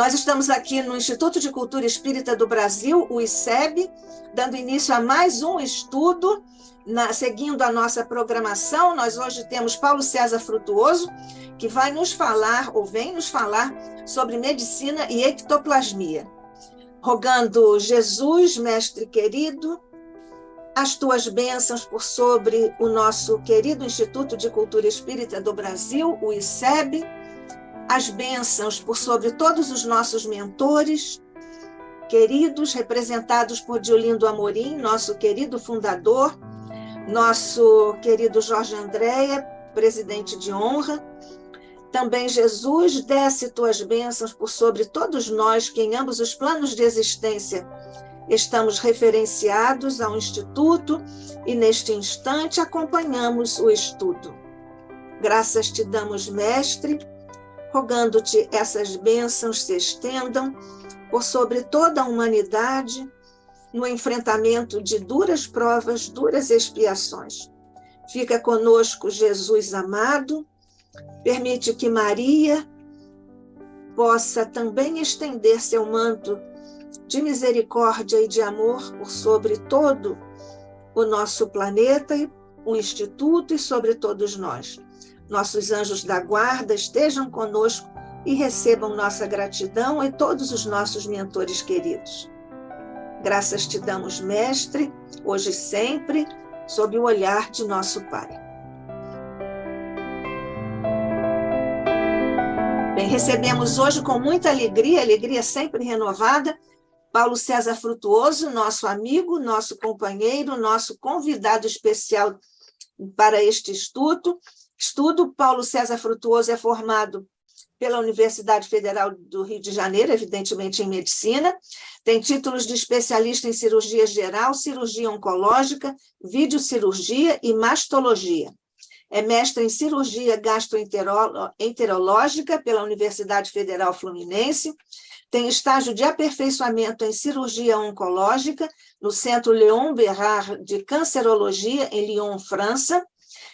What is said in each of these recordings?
Nós estamos aqui no Instituto de Cultura Espírita do Brasil, o ICEB, dando início a mais um estudo, seguindo a nossa programação. Nós hoje temos Paulo César Frutuoso, que vai nos falar, ou vem nos falar, sobre medicina e ectoplasmia. Rogando Jesus, mestre querido, as tuas bênçãos por sobre o nosso querido Instituto de Cultura Espírita do Brasil, o ICEB, as bênçãos por sobre todos os nossos mentores, queridos, representados por Diolindo Amorim, nosso querido fundador, nosso querido Jorge Andréa, presidente de honra. Também, Jesus, desce tuas bênçãos por sobre todos nós que em ambos os planos de existência estamos referenciados ao Instituto e, neste instante, acompanhamos o estudo. Graças te damos, mestre, rogando-te essas bênçãos se estendam por sobre toda a humanidade no enfrentamento de duras provas, duras expiações. Fica conosco, Jesus amado, permite que Maria possa também estender seu manto de misericórdia e de amor por sobre todo o nosso planeta e o Instituto e sobre todos nós. Nossos anjos da guarda estejam conosco e recebam nossa gratidão e todos os nossos mentores queridos. Graças te damos, mestre, hoje e sempre, sob o olhar de nosso Pai. Bem, recebemos hoje com muita alegria sempre renovada, Paulo César Frutuoso, nosso amigo, nosso companheiro, nosso convidado especial para este estudo. Paulo César Frutuoso é formado pela Universidade Federal do Rio de Janeiro, evidentemente em medicina, tem títulos de especialista em cirurgia geral, cirurgia oncológica, videocirurgia e mastologia. É mestre em cirurgia gastroenterológica pela Universidade Federal Fluminense, tem estágio de aperfeiçoamento em cirurgia oncológica no Centro Léon Bérard de Cancerologia, em Lyon, França,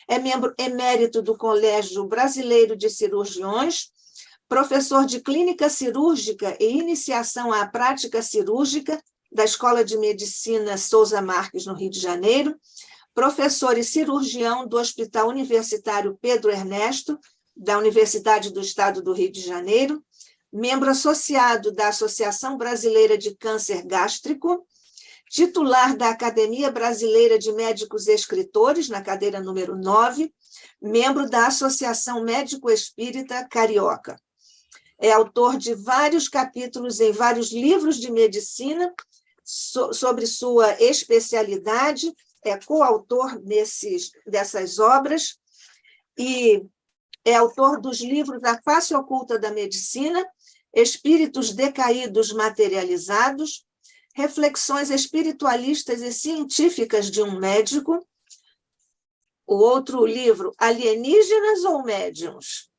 é membro emérito do Colégio Brasileiro de Cirurgiões, professor de clínica cirúrgica e iniciação à prática cirúrgica da Escola de Medicina Souza Marques, no Rio de Janeiro, professor e cirurgião do Hospital Universitário Pedro Ernesto, da Universidade do Estado do Rio de Janeiro, membro associado da Associação Brasileira de Câncer Gástrico, titular da Academia Brasileira de Médicos Escritores, na cadeira número 9, membro da Associação Médico Espírita Carioca. É autor de vários capítulos em vários livros de medicina sobre sua especialidade, é coautor dessas obras e é autor dos livros A Face Oculta da Medicina, Espíritos Decaídos Materializados, Reflexões Espiritualistas e Científicas de um Médico. O outro livro, Alienígenas ou Médiuns?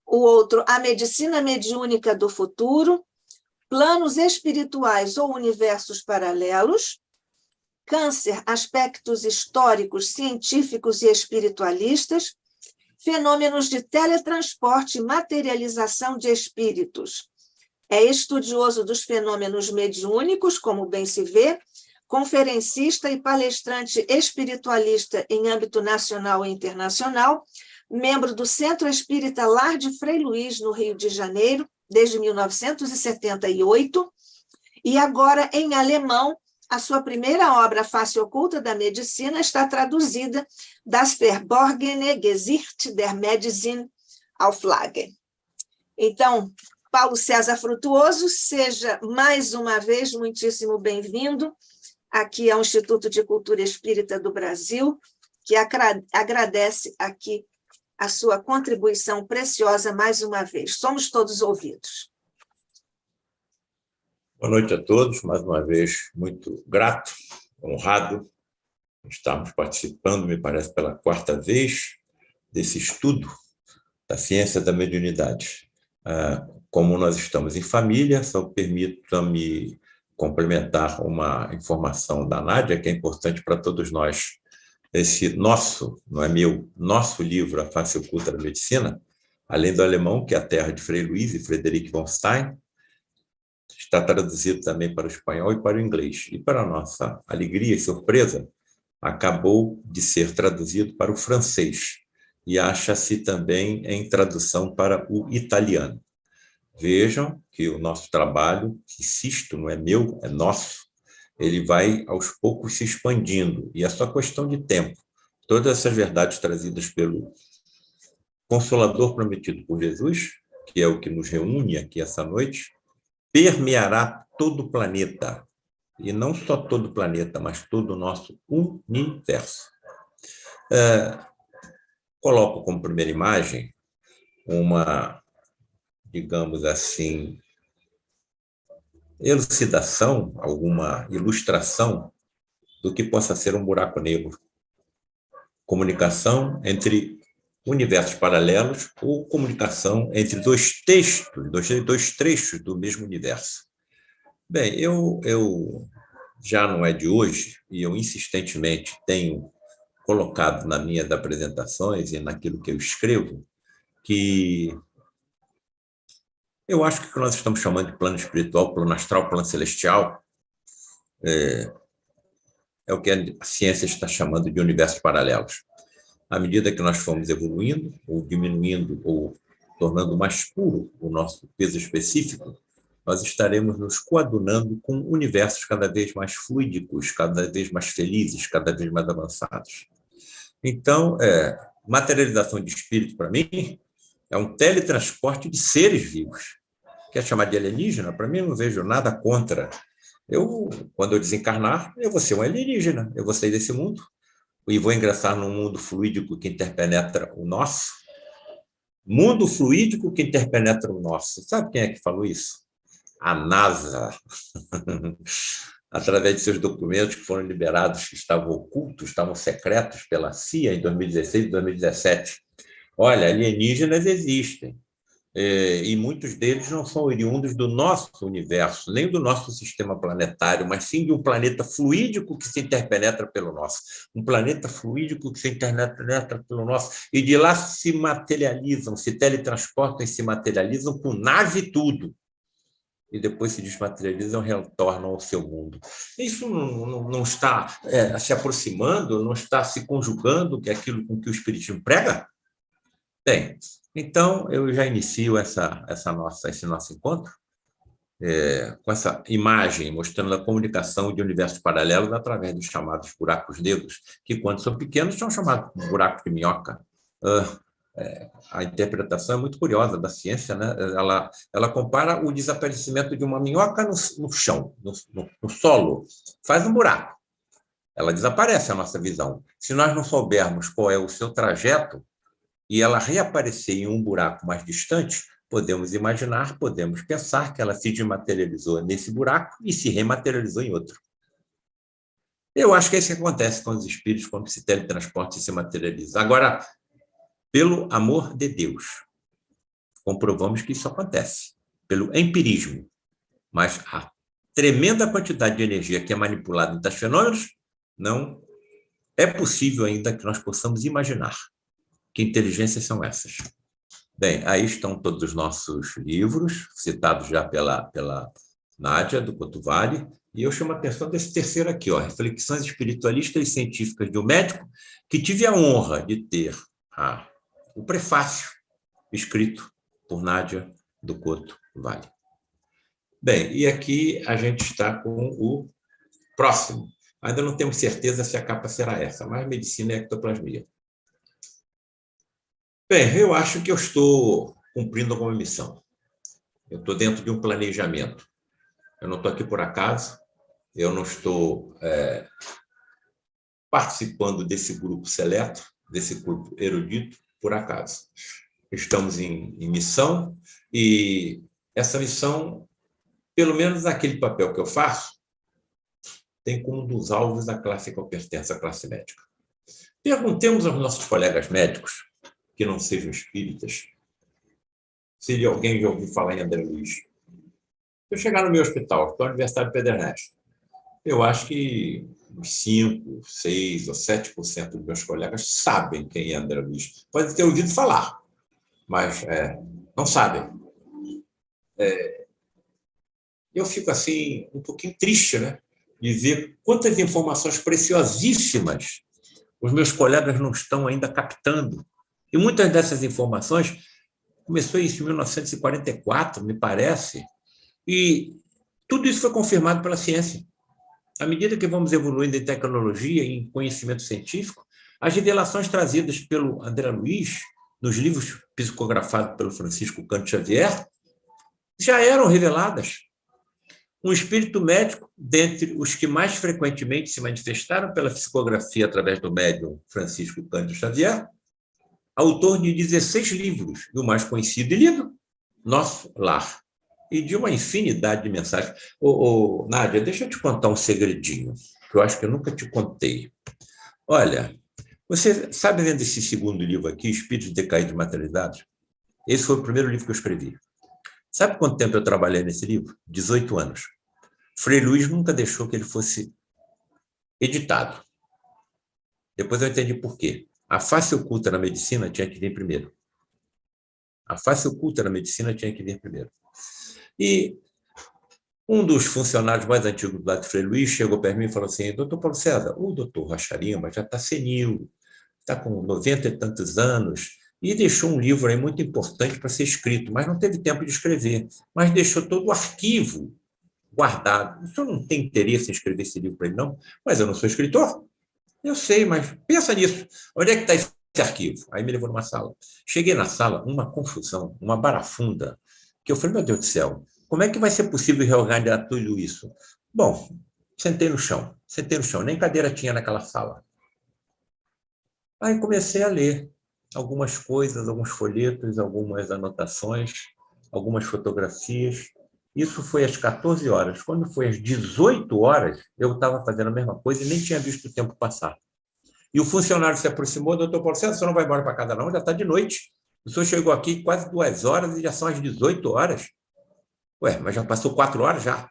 O outro, A Medicina Mediúnica do Futuro, Planos Espirituais ou Universos Paralelos, Câncer, Aspectos Históricos, Científicos e Espiritualistas, Fenômenos de Teletransporte e Materialização de Espíritos. É estudioso dos fenômenos mediúnicos, como bem se vê, conferencista e palestrante espiritualista em âmbito nacional e internacional, membro do Centro Espírita Lar de Frei Luís, no Rio de Janeiro, desde 1978, e agora em alemão, a sua primeira obra, A Face Oculta da Medicina, está traduzida Das verborgene Gesicht der Medizin auf Lage. Então, Paulo César Frutuoso, seja mais uma vez muitíssimo bem-vindo aqui ao Instituto de Cultura Espírita do Brasil, que agradece aqui a sua contribuição preciosa mais uma vez. Somos todos ouvidos. Boa noite a todos, mais uma vez muito grato, honrado. Estamos participando, me parece, pela quarta vez desse estudo da ciência da mediunidade. Como nós estamos em família, só permita-me complementar uma informação da Nádia, que é importante para todos nós. Esse nosso, não é meu, nosso livro, A Face Oculta da Medicina, além do alemão, que é a terra de Frei Luís e Frederic von Stein, está traduzido também para o espanhol e para o inglês. E, para nossa alegria e surpresa, acabou de ser traduzido para o francês e acha-se também em tradução para o italiano. Vejam que o nosso trabalho, insisto, não é meu, é nosso, ele vai aos poucos se expandindo, e é só questão de tempo. Todas essas verdades trazidas pelo Consolador prometido por Jesus, que é o que nos reúne aqui essa noite, permeará todo o planeta. E não só todo o planeta, mas todo o nosso universo. Coloco como primeira imagem uma, digamos assim, elucidação, alguma ilustração do que possa ser um buraco negro. Comunicação entre universos paralelos ou comunicação entre dois textos, dois trechos do mesmo universo. Bem, eu já não é de hoje, e eu insistentemente tenho colocado nas minhas apresentações e naquilo que eu escrevo, que eu acho que o que nós estamos chamando de plano espiritual, plano astral, plano celestial, é o que a ciência está chamando de universos paralelos. À medida que nós formos evoluindo, ou diminuindo, ou tornando mais puro o nosso peso específico, nós estaremos nos coadunando com universos cada vez mais fluídicos, cada vez mais felizes, cada vez mais avançados. Então, materialização de espírito, para mim, é um teletransporte de seres vivos. Quer chamar de alienígena? Para mim, eu não vejo nada contra. Quando eu desencarnar, eu vou ser um alienígena, eu vou sair desse mundo e vou ingressar num mundo fluídico que interpenetra o nosso. Mundo fluídico que interpenetra o nosso. Sabe quem é que falou isso? A NASA, através de seus documentos que foram liberados, que estavam ocultos, estavam secretos pela CIA em 2016 e 2017. Olha, alienígenas existem. E muitos deles não são oriundos do nosso universo, nem do nosso sistema planetário, mas sim de um planeta fluídico que se interpenetra pelo nosso. Um planeta fluídico que se interpenetra pelo nosso. E de lá se materializam, se teletransportam e se materializam com nave e tudo. E depois se desmaterializam e retornam ao seu mundo. Isso não está se aproximando, não está se conjugando com aquilo com que o Espiritismo prega? Bem, então eu já inicio esse nosso encontro com essa imagem mostrando a comunicação de universos paralelos através dos chamados buracos negros, que quando são pequenos são chamados buracos de minhoca. A interpretação é muito curiosa da ciência, né? Ela compara o desaparecimento de uma minhoca no chão, no solo, faz um buraco. Ela desaparece a nossa visão. Se nós não soubermos qual é o seu trajeto e ela reaparecer em um buraco mais distante, podemos imaginar, podemos pensar que ela se desmaterializou nesse buraco e se rematerializou em outro. Eu acho que é isso que acontece com os espíritos quando se teletransportam e se materializam. Agora, pelo amor de Deus, comprovamos que isso acontece, pelo empirismo. Mas a tremenda quantidade de energia que é manipulada em tais fenômenos, não é possível ainda que nós possamos imaginar. Que inteligências são essas? Bem, aí estão todos os nossos livros, citados já pela Nádia, do Couto Vale, e eu chamo a atenção desse terceiro aqui, Reflexões Espiritualistas e Científicas de um Médico, que tive a honra de ter o prefácio escrito por Nádia, do Couto Vale. Bem, e aqui a gente está com o próximo. Ainda não temos certeza se a capa será essa, mas medicina e ectoplasmia. Bem, eu acho que eu estou cumprindo alguma missão. Eu estou dentro de um planejamento. Eu não estou aqui por acaso, eu não estou participando desse grupo seleto, desse grupo erudito, por acaso. Estamos em missão, e essa missão, pelo menos naquele papel que eu faço, tem como um dos alvos a classe que eu pertenço, a classe médica. Perguntemos aos nossos colegas médicos, que não sejam espíritas, se alguém já ouviu falar em André Luiz. Se eu chegar no meu hospital, estou na Universidade de Pedro Ernesto, eu acho que uns 5%, 6% ou 7% dos meus colegas sabem quem é André Luiz. Pode ter ouvido falar, mas não sabem. eu fico assim um pouquinho triste, né, de ver quantas informações preciosíssimas os meus colegas não estão ainda captando. E muitas dessas informações começou isso em 1944, me parece, e tudo isso foi confirmado pela ciência. À medida que vamos evoluindo em tecnologia e em conhecimento científico, as revelações trazidas pelo André Luiz, nos livros psicografados pelo Francisco Cândido Xavier, já eram reveladas. Um espírito médico, dentre os que mais frequentemente se manifestaram pela psicografia através do médium Francisco Cândido Xavier, autor de 16 livros, e o mais conhecido e lido, Nosso Lar, e de uma infinidade de mensagens. Nádia, deixa eu te contar um segredinho, que eu acho que eu nunca te contei. Olha, você sabe, vendo esse segundo livro aqui, Espíritos Decaídos e Materializados? Esse foi o primeiro livro que eu escrevi. Sabe quanto tempo eu trabalhei nesse livro? 18 anos. Frei Luiz nunca deixou que ele fosse editado. Depois eu entendi por quê. A face oculta na medicina tinha que vir primeiro. A face oculta na medicina tinha que vir primeiro. E um dos funcionários mais antigos do lado de Frei Luiz chegou para mim e falou assim: doutor Paulo César, o doutor Rocha Lima já está senil, está com 90 e tantos anos, e deixou um livro aí muito importante para ser escrito, mas não teve tempo de escrever, mas deixou todo o arquivo guardado. O senhor não tem interesse em escrever esse livro para ele, não? Mas eu não sou escritor. Eu sei, mas pensa nisso. Onde é que está esse arquivo? Aí me levou numa sala. Cheguei na sala, uma confusão, uma barafunda, que eu falei, meu Deus do céu, como é que vai ser possível reorganizar tudo isso? Bom, sentei no chão, nem cadeira tinha naquela sala. Aí comecei a ler algumas coisas, alguns folhetos, algumas anotações, algumas fotografias. Isso foi às 14 horas. Quando foi às 18 horas, eu estava fazendo a mesma coisa e nem tinha visto o tempo passar. E o funcionário se aproximou, doutor Paulo César, o senhor não vai embora para casa não, já está de noite. O senhor chegou aqui quase 2 horas e já são às 18 horas. Ué, mas já passou 4 horas já.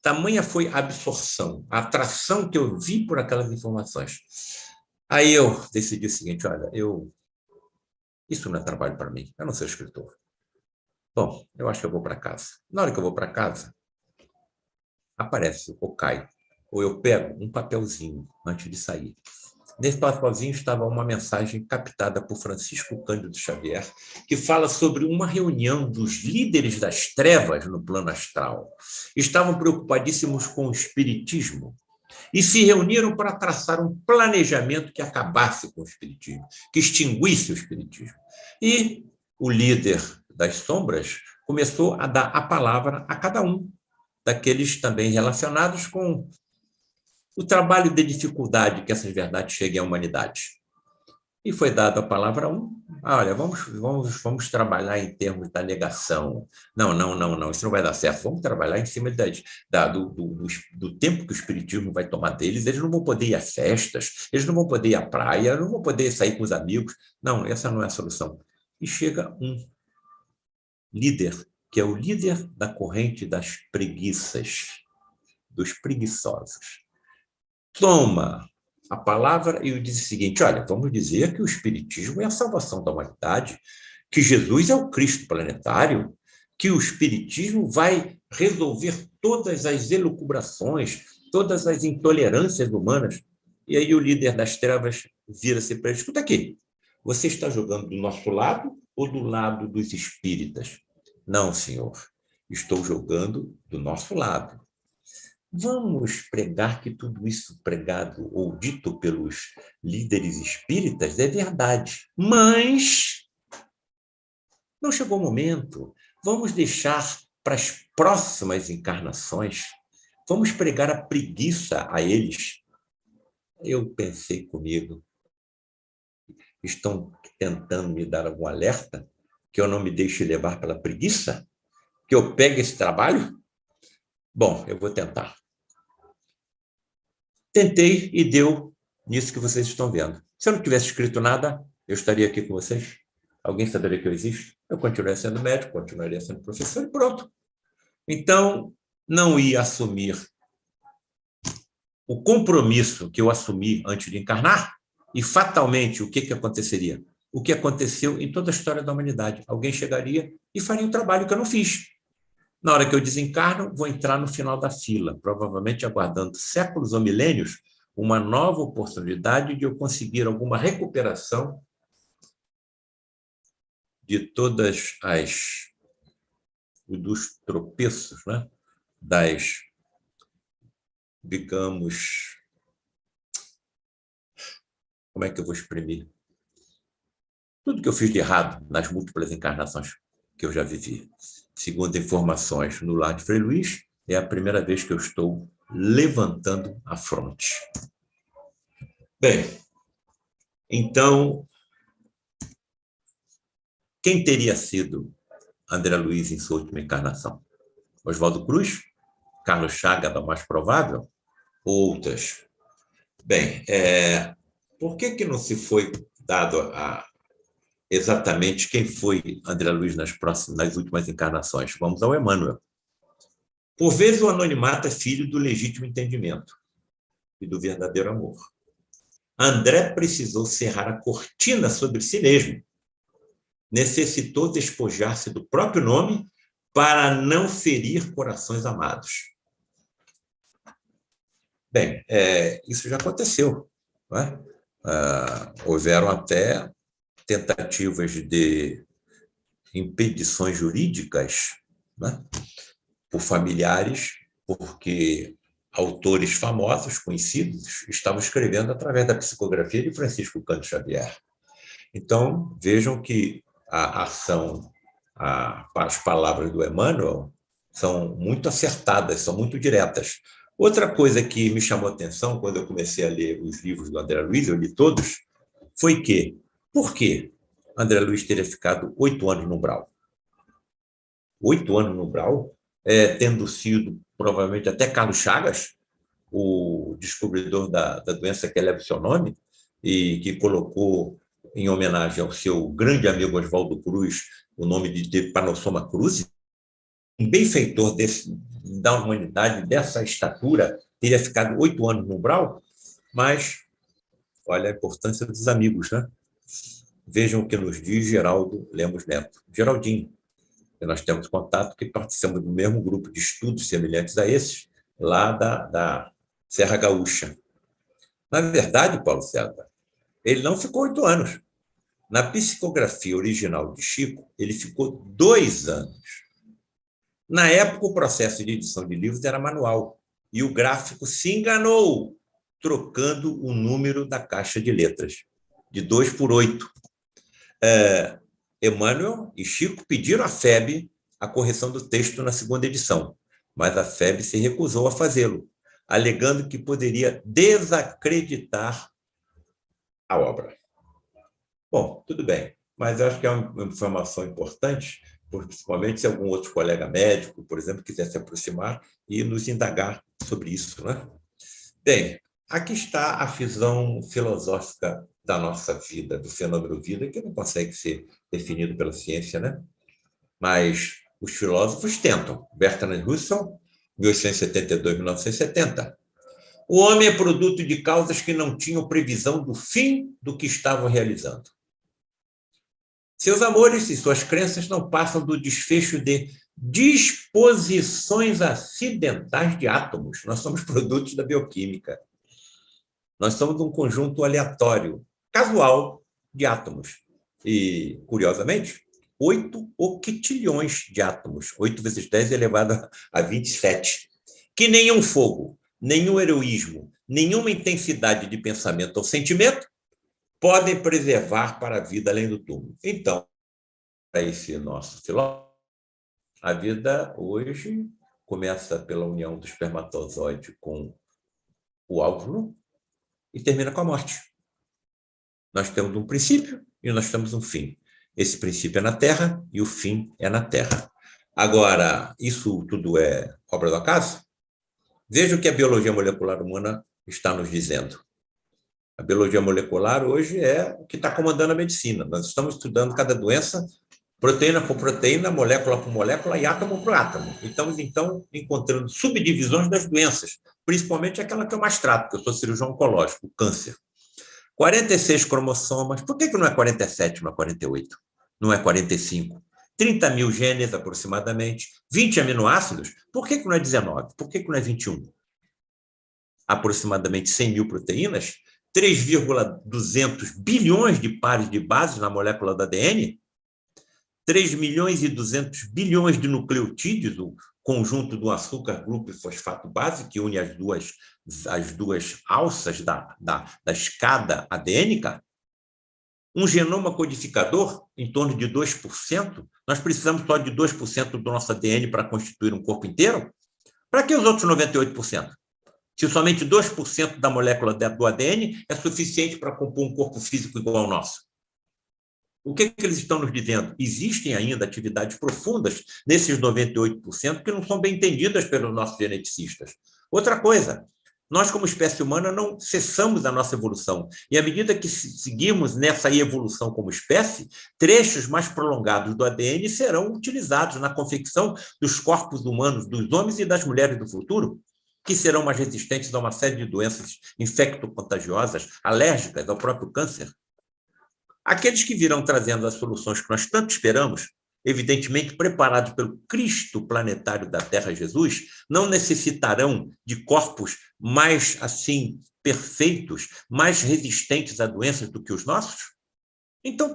Tamanha foi a absorção, a atração que eu vi por aquelas informações. Aí eu decidi o seguinte, olha, isso não é trabalho para mim, eu não sou escritor. Bom, eu acho que eu vou para casa. Na hora que eu vou para casa, aparece ou cai, ou eu pego um papelzinho antes de sair. Nesse papelzinho estava uma mensagem captada por Francisco Cândido Xavier, que fala sobre uma reunião dos líderes das trevas no plano astral. Estavam preocupadíssimos com o espiritismo e se reuniram para traçar um planejamento que acabasse com o espiritismo, que extinguisse o espiritismo. E o líder das sombras começou a dar a palavra a cada um daqueles também relacionados com o trabalho de dificuldade que essas verdades cheguem à humanidade. E foi dada a palavra a um. Olha, vamos trabalhar em termos da negação. Não, isso não vai dar certo. Vamos trabalhar em cima do tempo que o espiritismo vai tomar deles. Eles não vão poder ir às festas, eles não vão poder ir à praia, não vão poder sair com os amigos. Não, essa não é a solução. E chega um líder, que é o líder da corrente das preguiças, dos preguiçosos. Toma a palavra e diz o seguinte, olha, vamos dizer que o espiritismo é a salvação da humanidade, que Jesus é o Cristo planetário, que o espiritismo vai resolver todas as elucubrações, todas as intolerâncias humanas. E aí o líder das trevas vira-se para ele, escuta aqui, você está jogando do nosso lado ou do lado dos espíritas? Não, senhor, estou jogando do nosso lado. Vamos pregar que tudo isso pregado ou dito pelos líderes espíritas é verdade, mas não chegou o momento. Vamos deixar para as próximas encarnações. Vamos pregar a preguiça a eles. Eu pensei comigo, estão tentando me dar algum alerta que eu não me deixe levar pela preguiça? Que eu pegue esse trabalho? Bom, eu vou tentar. Tentei e deu nisso que vocês estão vendo. Se eu não tivesse escrito nada, eu estaria aqui com vocês? Alguém saberia que eu existo? Eu continuaria sendo médico, continuaria sendo professor e pronto. Então, não ia assumir o compromisso que eu assumi antes de encarnar e, fatalmente, o que aconteceria? O que aconteceu em toda a história da humanidade. Alguém chegaria e faria o trabalho que eu não fiz. Na hora que eu desencarno, vou entrar no final da fila, provavelmente aguardando séculos ou milênios uma nova oportunidade de eu conseguir alguma recuperação de todas as dos tropeços, né? Das, digamos, como é que eu vou exprimir? Tudo que eu fiz de errado nas múltiplas encarnações que eu já vivi. Segundo informações no lar de Frei Luís, é a primeira vez que eu estou levantando a fronte. Bem, então, quem teria sido André Luiz em sua última encarnação? Oswaldo Cruz? Carlos Chagas, o mais provável? Outras? Bem, por que não se foi dado exatamente quem foi André Luiz nas últimas encarnações? Vamos ao Emmanuel. Por vezes, o anonimato é filho do legítimo entendimento e do verdadeiro amor. André precisou cerrar a cortina sobre si mesmo. Necessitou despojar-se do próprio nome para não ferir corações amados. Bem, isso já aconteceu, não é? Houveram até tentativas de impedições jurídicas, né, por familiares, porque autores famosos, conhecidos, estavam escrevendo através da psicografia de Francisco Cândido Xavier. Então, vejam que a ação, as palavras do Emmanuel são muito acertadas, são muito diretas. Outra coisa que me chamou a atenção quando eu comecei a ler os livros do André Luiz, eu li todos, foi que, por que André Luiz teria ficado 8 anos no umbral? 8 anos no umbral, tendo sido, provavelmente, até Carlos Chagas, o descobridor da doença que leva o seu nome, e que colocou, em homenagem ao seu grande amigo Oswaldo Cruz, o nome de Panosoma Cruz, um benfeitor da humanidade, dessa estatura, teria ficado 8 anos no umbral, mas olha a importância dos amigos, né? Vejam o que nos diz Geraldo Lemos Neto. Geraldinho, que nós temos contato, que participamos do mesmo grupo de estudos semelhantes a esses, lá da Serra Gaúcha. Na verdade, Paulo César, ele não ficou 8 anos. Na psicografia original de Chico, ele ficou 2 anos. Na época, o processo de edição de livros era manual, e o gráfico se enganou, trocando o número da caixa de letras, de 2 por 8. Emmanuel e Chico pediram à FEB a correção do texto na segunda edição, mas a FEB se recusou a fazê-lo, alegando que poderia desacreditar a obra. Bom, tudo bem, mas acho que é uma informação importante, principalmente se algum outro colega médico, por exemplo, quiser se aproximar e nos indagar sobre isso, né? Bem, aqui está a visão filosófica da nossa vida, do fenômeno vida, que não consegue ser definido pela ciência, né? Mas os filósofos tentam. Bertrand Russell, 1872-1970. O homem é produto de causas que não tinham previsão do fim do que estavam realizando. Seus amores e suas crenças não passam do desfecho de disposições acidentais de átomos. Nós somos produtos da bioquímica. Nós somos um conjunto aleatório, casual, de átomos. E, curiosamente, 8 octilhões de átomos, 8 vezes 10 elevado a 27, que nenhum fogo, nenhum heroísmo, nenhuma intensidade de pensamento ou sentimento podem preservar para a vida além do túmulo. Então, para esse nosso filósofo, a vida hoje começa pela união do espermatozoide com o óvulo e termina com a morte. Nós temos um princípio e nós temos um fim. Esse princípio é na Terra e o fim é na Terra. Agora, isso tudo é obra do acaso? Veja o que a biologia molecular humana está nos dizendo. A biologia molecular hoje é o que está comandando a medicina. Nós estamos estudando cada doença, proteína por proteína, molécula por molécula e átomo por átomo. Estamos, então, encontrando subdivisões das doenças, principalmente aquela que eu mais trato, que eu sou cirurgião oncológico, o câncer. 46 cromossomas. Por que não é 47, não é 48? Não é 45? 30 mil genes aproximadamente, 20 aminoácidos. Por que não é 19? Por que não é 21? Aproximadamente 100 mil proteínas, 3,200 bilhões de pares de bases na molécula do ADN, 3 milhões e 200 bilhões de nucleotídeos, o conjunto do açúcar, grupo e fosfato base, que une as duas alças da escada adênica, um genoma codificador em torno de 2%, nós precisamos só de 2% do nosso ADN para constituir um corpo inteiro? Para que os outros 98%? Se somente 2% da molécula do ADN é suficiente para compor um corpo físico igual ao nosso. O que eles estão nos dizendo? Existem ainda atividades profundas nesses 98% que não são bem entendidas pelos nossos geneticistas. Outra coisa, nós, como espécie humana, não cessamos a nossa evolução. E à medida que seguimos nessa evolução como espécie, trechos mais prolongados do ADN serão utilizados na confecção dos corpos humanos, dos homens e das mulheres do futuro, que serão mais resistentes a uma série de doenças infecto-contagiosas, alérgicas ao próprio câncer. Aqueles que virão trazendo as soluções que nós tanto esperamos, evidentemente preparados pelo Cristo planetário da Terra, Jesus, não necessitarão de corpos mais, assim, perfeitos, mais resistentes a doenças do que os nossos? Então,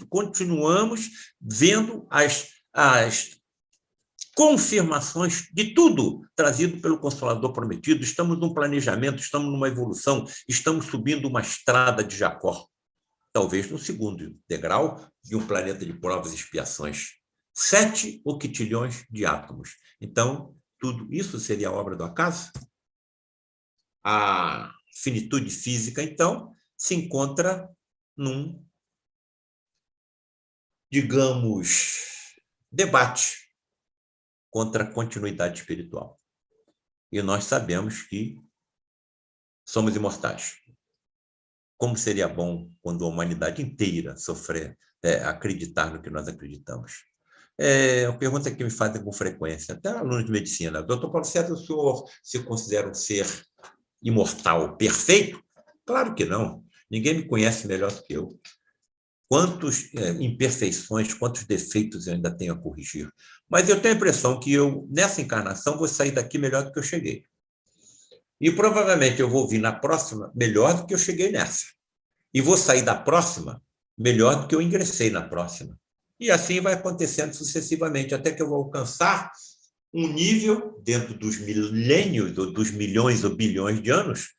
continuamos vendo as confirmações de tudo trazido pelo Consolador Prometido. Estamos num planejamento, estamos numa evolução, estamos subindo uma estrada de Jacó. Talvez no segundo degrau de um planeta de provas e expiações. 7 octilhões de átomos. Então, tudo isso seria obra do acaso? A finitude física, então, se encontra num, digamos, debate contra a continuidade espiritual. E nós sabemos que somos imortais. Como seria bom quando a humanidade inteira acreditar no que nós acreditamos? É uma pergunta que me fazem com frequência, até alunos de medicina. Doutor Paulo César, o senhor se considera um ser imortal, perfeito? Claro que não. Ninguém me conhece melhor do que eu. Quantas imperfeições, quantos defeitos eu ainda tenho a corrigir. Mas eu tenho a impressão que eu, nessa encarnação, vou sair daqui melhor do que eu cheguei. E provavelmente eu vou vir na próxima melhor do que eu cheguei nessa. E vou sair da próxima melhor do que eu ingressei na próxima. E assim vai acontecendo sucessivamente, até que eu vou alcançar um nível, dentro dos milênios, ou dos milhões ou bilhões de anos,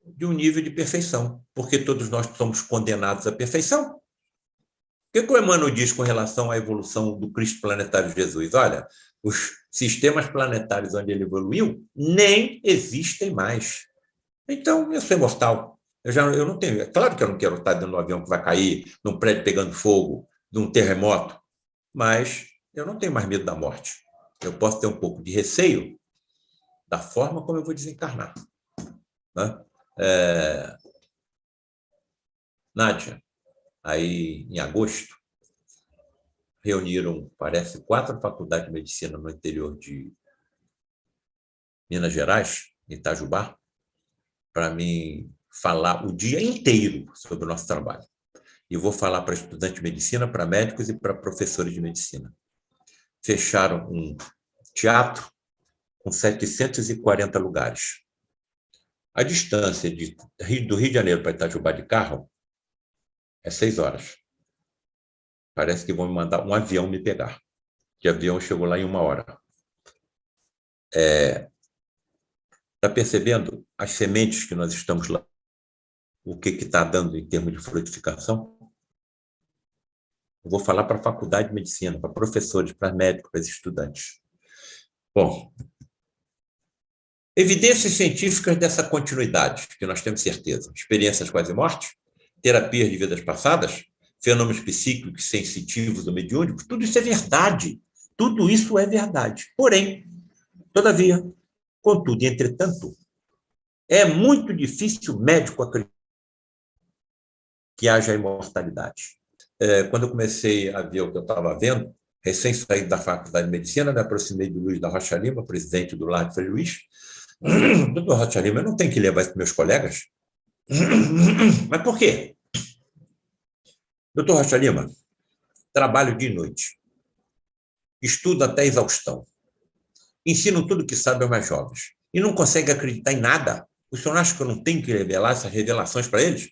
de um nível de perfeição. Porque todos nós somos condenados à perfeição. O que o Emmanuel diz com relação à evolução do Cristo planetário Jesus? Olha, os sistemas planetários onde ele evoluiu nem existem mais. Então, eu sou imortal. Eu não tenho. É claro que eu não quero estar dentro de um avião que vai cair, num prédio pegando fogo, de um terremoto, mas eu não tenho mais medo da morte. Eu posso ter um pouco de receio da forma como eu vou desencarnar. Né? Nádia, aí em agosto, reuniram, parece, 4 faculdades de medicina no interior de Minas Gerais, em Itajubá, para mim falar o dia inteiro sobre o nosso trabalho. E vou falar para estudantes de medicina, para médicos e para professores de medicina. Fecharam um teatro com 740 lugares. A distância do Rio de Janeiro para Itajubá de carro é 6 horas. Parece que vão me mandar um avião me pegar. De avião chegou lá em 1 hora. Está percebendo as sementes que nós estamos lá? O que está dando em termos de frutificação? Eu vou falar para a faculdade de medicina, para professores, para médicos, para estudantes. Bom, evidências científicas dessa continuidade, que nós temos certeza. Experiências quase morte, terapias de vidas passadas, fenômenos psíquicos, sensitivos ou mediúnicos, tudo isso é verdade. Tudo isso é verdade. Porém, todavia, contudo e entretanto, é muito difícil o médico acreditar que haja imortalidade. Quando eu comecei a ver o que eu estava vendo, recém saído da Faculdade de Medicina, me aproximei do Luiz da Rocha Lima, presidente do Lar de Frei Luiz. Doutor Rocha Lima, eu não tenho que levar isso para meus colegas? Mas por quê? Doutor Rocha Lima, trabalho dia e noite, estudo até exaustão, ensinam tudo que sabe aos mais jovens e não conseguem acreditar em nada. O senhor acha que eu não tenho que revelar essas revelações para eles?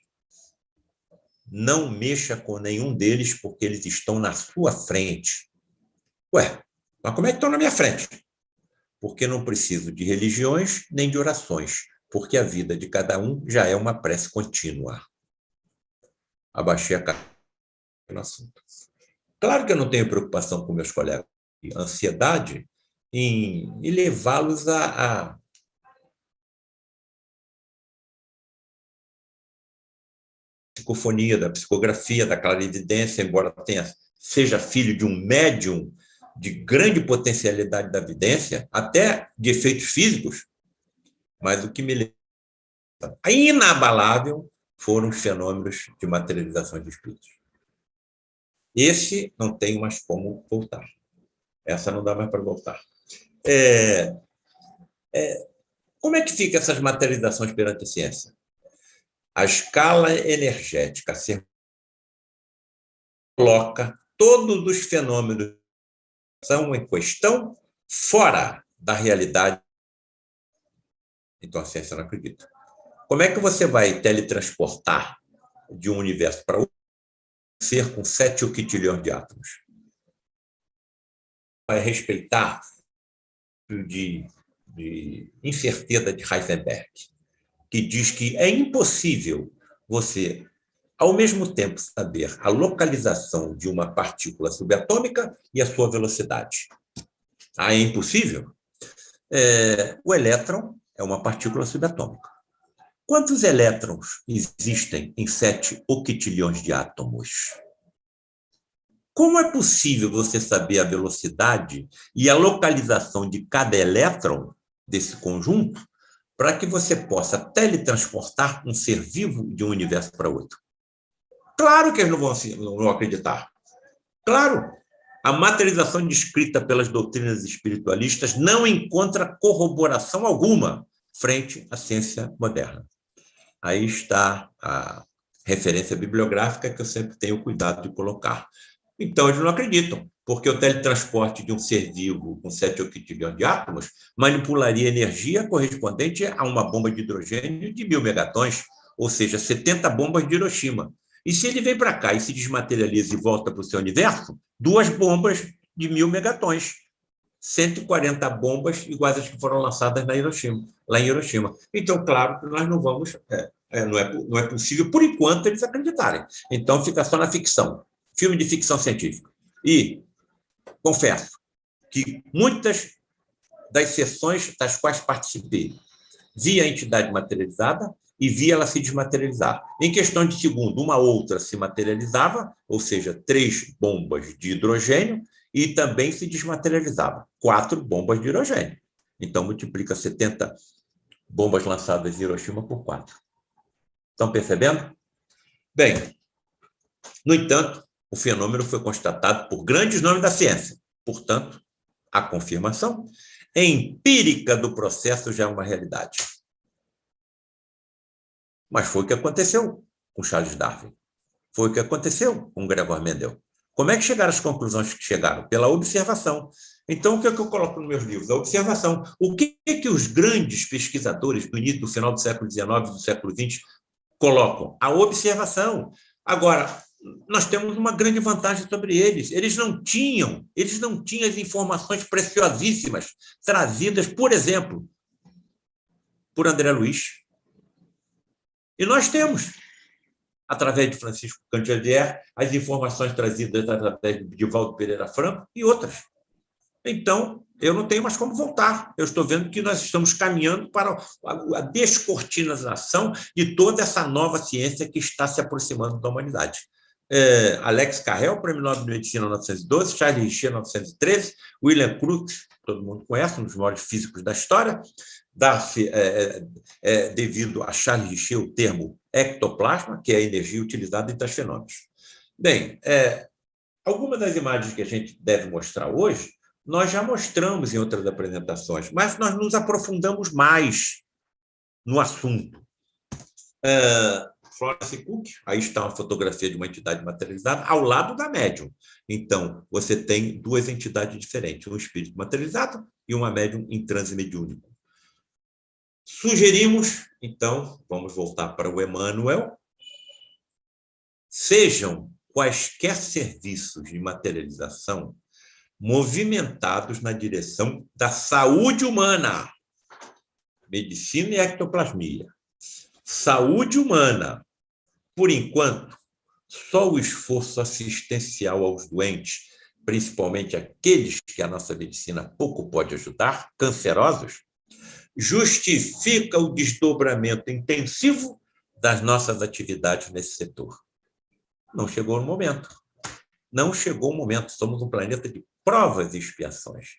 Não mexa com nenhum deles, porque eles estão na sua frente. Ué, mas como é que estão na minha frente? Porque não preciso de religiões nem de orações, porque a vida de cada um já é uma prece contínua. Abaixei a cabeça no assunto. Claro que eu não tenho preocupação com meus colegas, ansiedade em levá-los a psicofonia, da psicografia, da clarividência, embora seja filho de um médium de grande potencialidade da vidência, até de efeitos físicos, mas o que me leva inabalável foram os fenômenos de materialização de espíritos. Esse não tem mais como voltar. Essa não dá mais para voltar. Como é que ficam essas materializações perante a ciência? A escala energética coloca todos os fenômenos em questão fora da realidade. Então, a ciência não acredita. Como é que você vai teletransportar de um universo para outro um ser com 7 octilhões de átomos? Vai respeitar de incerteza de Heisenberg, que diz que é impossível você, ao mesmo tempo, saber a localização de uma partícula subatômica e a sua velocidade. É impossível? O elétron é uma partícula subatômica. Quantos elétrons existem em 7 octilhões de átomos? Como é possível você saber a velocidade e a localização de cada elétron desse conjunto para que você possa teletransportar um ser vivo de um universo para outro? Claro que eles não vão acreditar. Claro, a materialização descrita pelas doutrinas espiritualistas não encontra corroboração alguma frente à ciência moderna. Aí está a referência bibliográfica que eu sempre tenho cuidado de colocar. Então, eles não acreditam, porque o teletransporte de um ser vivo com 7 octilhões de átomos manipularia energia correspondente a uma bomba de hidrogênio de 1000 megatons, ou seja, 70 bombas de Hiroshima. E se ele vem para cá e se desmaterializa e volta para o seu universo, 2 bombas de 1000 megatons, 140 bombas iguais às que foram lançadas lá em Hiroshima. Então, claro que nós não vamos... não é possível, por enquanto, eles acreditarem. Então, fica só na ficção. Filme de ficção científica. E confesso que muitas das sessões das quais participei vi a entidade materializada e vi ela se desmaterializar. Em questão de segundo, uma outra se materializava, ou seja, 3 bombas de hidrogênio, e também se desmaterializava, 4 bombas de hidrogênio. Então, multiplica 70 bombas lançadas em Hiroshima por 4. Estão percebendo? Bem, no entanto, o fenômeno foi constatado por grandes nomes da ciência. Portanto, a confirmação empírica do processo já é uma realidade. Mas foi o que aconteceu com Charles Darwin. Foi o que aconteceu com Gregor Mendel. Como é que chegaram às conclusões que chegaram? Pela observação. Então, o que é que eu coloco nos meus livros? A observação. O que é que os grandes pesquisadores do início do final do século XIX e do século XX colocam? A observação. Agora, nós temos uma grande vantagem sobre eles. Eles não tinham as informações preciosíssimas trazidas, por exemplo, por André Luiz. E nós temos, através de Francisco Cantier, as informações trazidas através de Divaldo Pereira Franco e outras. Então, eu não tenho mais como voltar. Eu estou vendo que nós estamos caminhando para a descortinação de toda essa nova ciência que está se aproximando da humanidade. Alex Carrel, Prêmio Nobel de Medicina 1912, Charles Richer 1913, William Crookes, todo mundo conhece, um dos maiores físicos da história, dá-se, devido a Charles Richer, o termo ectoplasma, que é a energia utilizada em tais fenômenos. Bem, algumas das imagens que a gente deve mostrar hoje, nós já mostramos em outras apresentações, mas nós nos aprofundamos mais no assunto. Florence Cook, aí está uma fotografia de uma entidade materializada ao lado da médium. Então, você tem duas entidades diferentes, um espírito materializado e uma médium em transe mediúnico. Sugerimos, então, vamos voltar para o Emmanuel, sejam quaisquer serviços de materialização movimentados na direção da saúde humana, medicina e ectoplasmia. Saúde humana, por enquanto, só o esforço assistencial aos doentes, principalmente aqueles que a nossa medicina pouco pode ajudar, cancerosos, justifica o desdobramento intensivo das nossas atividades nesse setor. Não chegou o momento. Não chegou o momento. Somos um planeta de provas e expiações,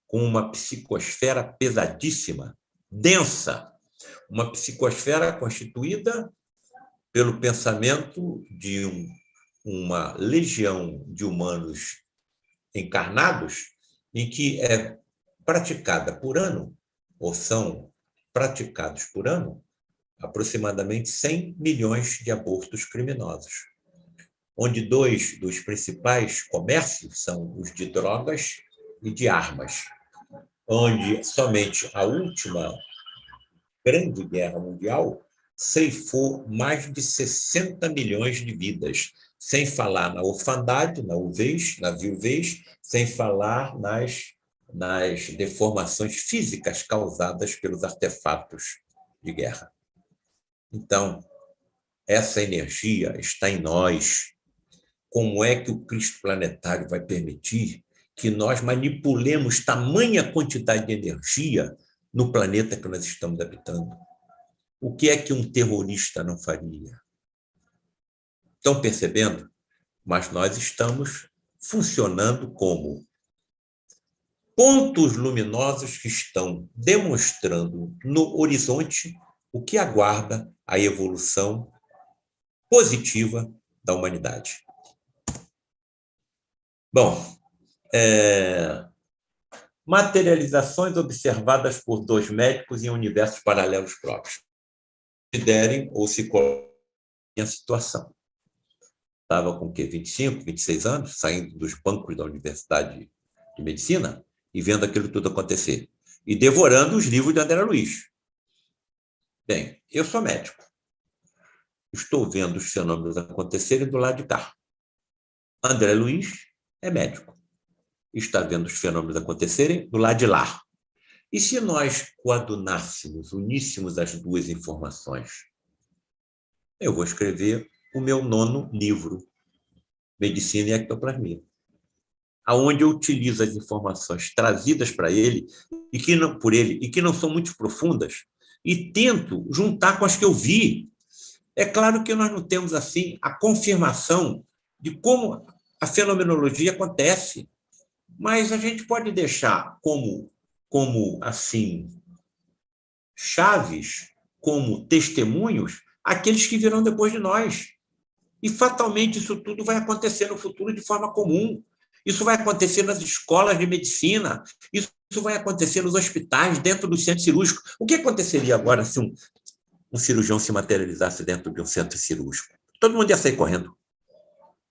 com uma psicosfera pesadíssima, densa, uma psicosfera constituída pelo pensamento de uma legião de humanos encarnados, em que é praticada por ano, ou são praticados por ano, aproximadamente 100 milhões de abortos criminosos, onde dois dos principais comércios são os de drogas e de armas, onde somente a última Grande Guerra Mundial ceifou mais de 60 milhões de vidas, sem falar na orfandade, na viuvez, sem falar nas deformações físicas causadas pelos artefatos de guerra. Então, essa energia está em nós. Como é que o Cristo planetário vai permitir que nós manipulemos tamanha quantidade de energia no planeta que nós estamos habitando? O que é que um terrorista não faria? Estão percebendo? Mas nós estamos funcionando como pontos luminosos que estão demonstrando no horizonte o que aguarda a evolução positiva da humanidade. Bom, materializações observadas por dois médicos em universos paralelos próprios. Considerem ou se coloquem em situação. Estava com o quê? 25, 26 anos, saindo dos bancos da Universidade de Medicina e vendo aquilo tudo acontecer. E devorando os livros de André Luiz. Bem, eu sou médico. Estou vendo os fenômenos acontecerem do lado de cá. André Luiz é médico. Está vendo os fenômenos acontecerem do lado de lá. E se nós coadunássemos, uníssemos as duas informações? Eu vou escrever o meu 9º livro, Medicina e Ectoplasmia, aonde eu utilizo as informações trazidas para ele e que não são muito profundas e tento juntar com as que eu vi. É claro que nós não temos assim a confirmação de como a fenomenologia acontece, mas a gente pode deixar como assim chaves, como testemunhos aqueles que virão depois de nós. E fatalmente isso tudo vai acontecer no futuro de forma comum. Isso vai acontecer nas escolas de medicina, isso vai acontecer nos hospitais, dentro do centro cirúrgico. O que aconteceria agora se um cirurgião se materializasse dentro de um centro cirúrgico? Todo mundo ia sair correndo.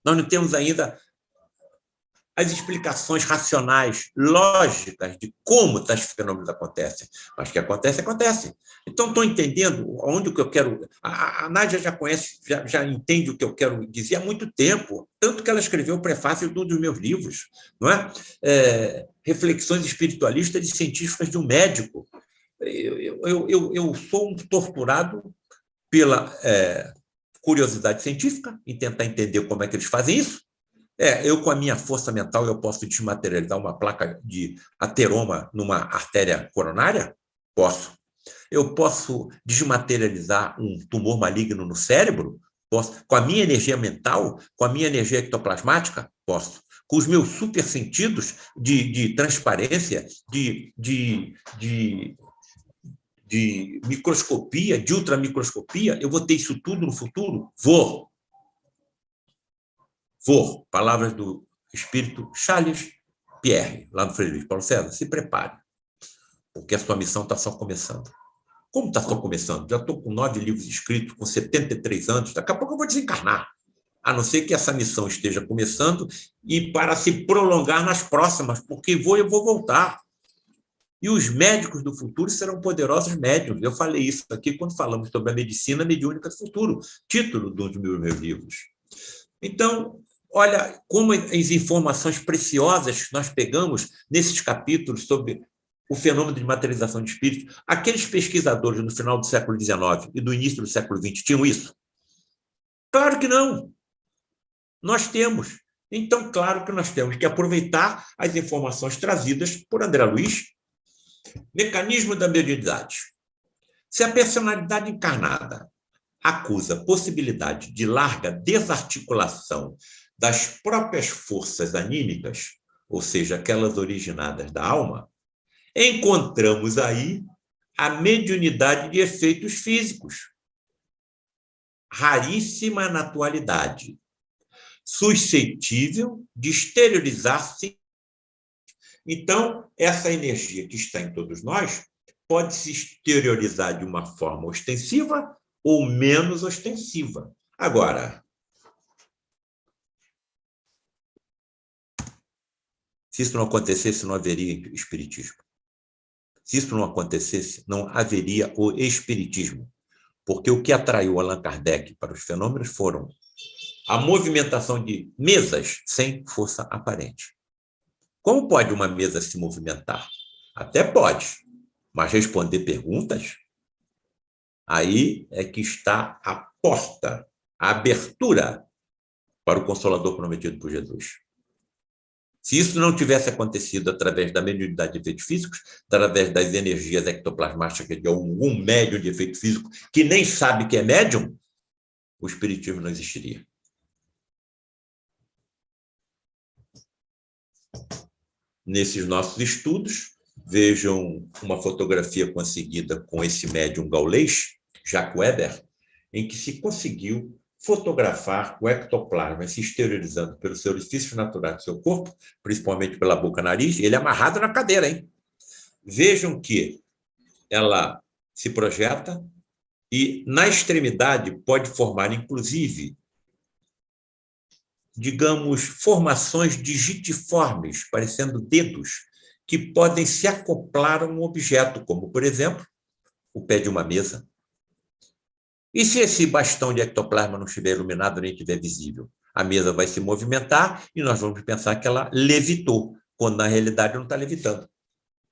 Nós não temos ainda as explicações racionais, lógicas de como tais fenômenos acontecem. Mas que acontece, acontece. Então, estou entendendo onde que eu quero... A Nádia já conhece, já entende o que eu quero dizer há muito tempo, tanto que ela escreveu o prefácio de um dos meus livros, não é? Reflexões espiritualistas e científicas de um médico. Eu sou um torturado pela curiosidade científica, em tentar entender como é que eles fazem isso. Eu, com a minha força mental, eu posso desmaterializar uma placa de ateroma numa artéria coronária? Posso. Eu posso desmaterializar um tumor maligno no cérebro? Posso. Com a minha energia mental, com a minha energia ectoplasmática? Posso. Com os meus super sentidos de transparência, de microscopia, de ultramicroscopia, eu vou ter isso tudo no futuro? Vou. Palavras do espírito Charles Pierre, lá no Frei Luiz Paulo César. Se prepare, porque a sua missão está só começando. Como está só começando? Já estou com 9 livros escritos, com 73 anos, daqui a pouco eu vou desencarnar. A não ser que essa missão esteja começando e para se prolongar nas próximas, porque eu vou voltar. E os médicos do futuro serão poderosos médiuns. Eu falei isso aqui quando falamos sobre a medicina mediúnica do futuro, título de um dos meus livros. Então, olha como as informações preciosas que nós pegamos nesses capítulos sobre o fenômeno de materialização de espíritos. Aqueles pesquisadores no final do século XIX e do início do século XX tinham isso? Claro que não. Nós temos. Então, claro que nós temos que aproveitar as informações trazidas por André Luiz. Mecanismo da mediunidade. Se a personalidade encarnada acusa possibilidade de larga desarticulação das próprias forças anímicas, ou seja, aquelas originadas da alma, encontramos aí a mediunidade de efeitos físicos, raríssima na atualidade, suscetível de exteriorizar-se. Então, essa energia que está em todos nós pode se exteriorizar de uma forma ostensiva ou menos ostensiva. Agora, se isso não acontecesse, não haveria espiritismo. Se isso não acontecesse, não haveria o espiritismo. Porque o que atraiu Allan Kardec para os fenômenos foram a movimentação de mesas sem força aparente. Como pode uma mesa se movimentar? Até pode, mas responder perguntas? Aí é que está a porta, a abertura para o Consolador prometido por Jesus. Se isso não tivesse acontecido através da mediunidade de efeitos físicos, através das energias ectoplasmáticas de algum médium de efeito físico que nem sabe que é médium, o espiritismo não existiria. Nesses nossos estudos, vejam uma fotografia conseguida com esse médium gaulês, Jacques Weber, em que se conseguiu fotografar o ectoplasma se exteriorizando pelos seus orifícios naturais do seu corpo, principalmente pela boca e nariz, ele é amarrado na cadeira, hein? Vejam que ela se projeta e, na extremidade, pode formar, inclusive, digamos, formações digitiformes, parecendo dedos, que podem se acoplar a um objeto, como, por exemplo, o pé de uma mesa. E se esse bastão de ectoplasma não estiver iluminado nem estiver visível? A mesa vai se movimentar e nós vamos pensar que ela levitou, quando na realidade não está levitando.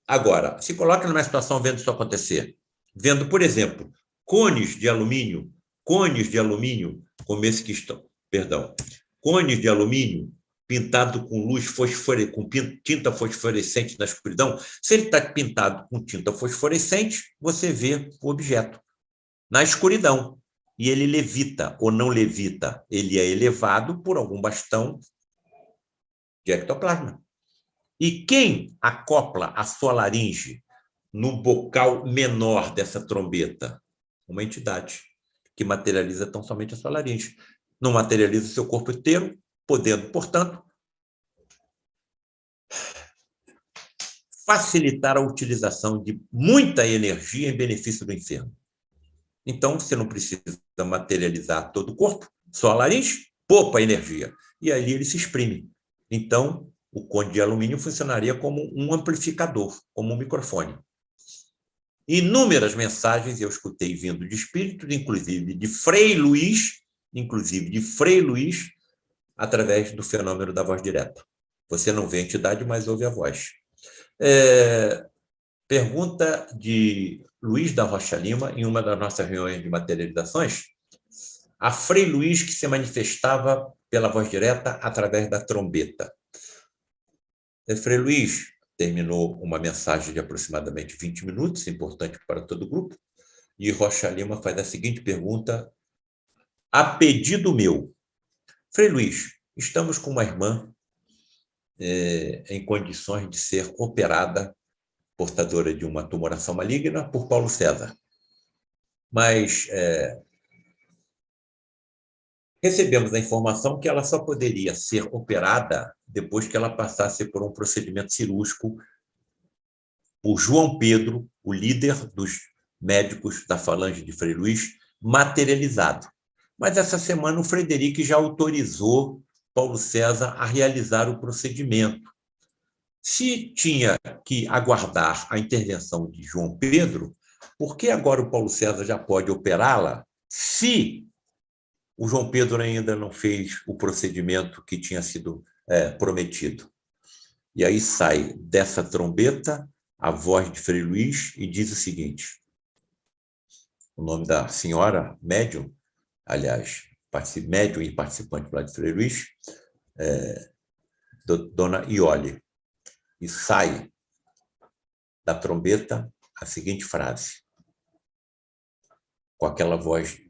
Agora, se coloca numa situação vendo isso acontecer, vendo, por exemplo, cones de alumínio, como esse que estão, cones de alumínio pintado com luz com tinta fosforescente na escuridão. Se ele está pintado com tinta fosforescente, você vê o objeto na escuridão, e ele levita ou não levita, ele é elevado por algum bastão de ectoplasma. E quem acopla a sua laringe no bocal menor dessa trombeta? Uma entidade que materializa tão somente a sua laringe. Não materializa o seu corpo inteiro, podendo, portanto, facilitar a utilização de muita energia em benefício do enfermo. Então, você não precisa materializar todo o corpo, só a laringe, poupa energia. E ali ele se exprime. Então, o cone de alumínio funcionaria como um amplificador, como um microfone. Inúmeras mensagens eu escutei vindo de espíritos, inclusive de Frei Luís, através do fenômeno da voz direta. Você não vê a entidade, mas ouve a voz. Pergunta de Luiz da Rocha Lima, em uma das nossas reuniões de materializações, a Frei Luís que se manifestava pela voz direta através da trombeta. Frei Luís terminou uma mensagem de aproximadamente 20 minutos, importante para todo o grupo, e Rocha Lima faz a seguinte pergunta, a pedido meu. Frei Luís, estamos com uma irmã em condições de ser operada, portadora de uma tumoração maligna, por Paulo César. Mas recebemos a informação que ela só poderia ser operada depois que ela passasse por um procedimento cirúrgico por João Pedro, o líder dos médicos da falange de Frei Luís materializado. Mas essa semana o Frederico já autorizou Paulo César a realizar o procedimento. Se tinha que aguardar a intervenção de João Pedro, por que agora o Paulo César já pode operá-la se o João Pedro ainda não fez o procedimento que tinha sido prometido? E aí sai dessa trombeta a voz de Frei Luís e diz o seguinte: o nome da senhora médium, aliás, médium e participante lá de Frei Luís, Dona Iole, e sai da trombeta a seguinte frase, com aquela voz